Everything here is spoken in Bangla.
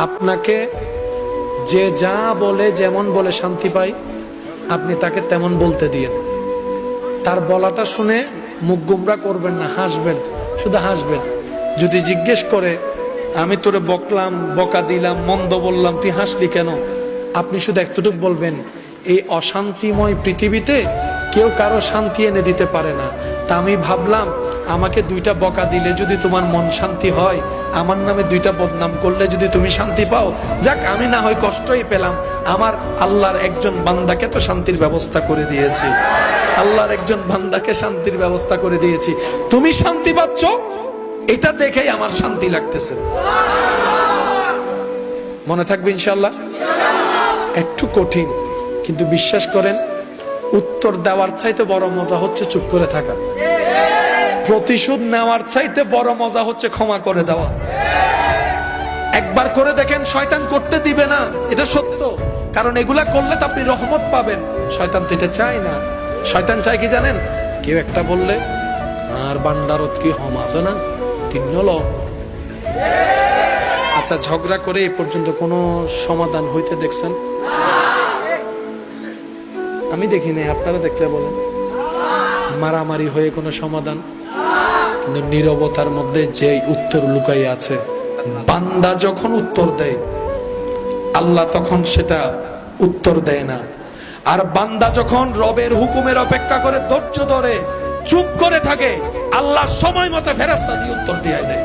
আপনাকে যে যা বলে যেমন বলে শান্তি পাই, আপনি তাকে তেমন বলতে দিয়েন। তার বলাটা শুনে মুখ গুমরা করবেন না, হাসবেন, শুধু হাসবেন। যদি জিজ্ঞেস করে আমি তোরে বকলাম, বকা দিলাম, মন্দ বললাম, তুই হাসলি কেন, আপনি শুধু এতটুকু বলবেন, এই অশান্তিময় পৃথিবীতে কেউ কারো শান্তি এনে দিতে পারে না। তা আমি ভাবলাম আমাকে দুইটা বকা দিলে যদি তোমার মন শান্তি হয়, আমার নামে দুইটা বদনাম করলে যদি তুমি শান্তি পাও, যাক আমি না হয় কষ্টই পেলাম, আমার আল্লাহর একজন বান্দাকে তো শান্তির ব্যবস্থা করে দিয়েছি, আল্লাহর একজন বান্দাকে শান্তির ব্যবস্থা করে দিয়েছি, তুমি শান্তি পাচ্ছ এটা দেখেই আমার শান্তি লাগতেছে। মনে থাকবে ইনশাআল্লাহ। একটু কঠিন, কিন্তু বিশ্বাস করেন উত্তর দেওয়ার চাইতে বড় মজা হচ্ছে চুপ করে থাকা। প্রতিশোধ নেওয়ার চাইতে বড় মজা হচ্ছে ক্ষমা করে দেওয়া। একবার করে দেখেন, শয়তান করতে দিবে না, এটা সত্য। কারণ এগুলা করলে তো আপনি রহমত পাবেন, শয়তান তো এটা চায় না। শয়তান চায় কি জানেন? কেউ একটা বললে আর বান্দারত কি হম আছে না, তিন হল। আচ্ছা, ঝগড়া করে এই পর্যন্ত কোনো সমাধান হইতে দেখছেন? আমি দেখি নাই, আপনারা দেখলে বলেন। মারামারি হয়ে কোনো সমাধান? কিন্তু নীরবতার মধ্যে যে উত্তর লুকাই আছে, বান্দা যখন উত্তর দেয় আল্লাহ তখন সেটা উত্তর দেয় না। আর বান্দা যখন রবের হুকুমের অপেক্ষা করে ধৈর্য ধরে চুপ করে থাকে, আল্লাহ সময় মতো ফেরেশতা দিয়ে উত্তর দিয়ে দেয়।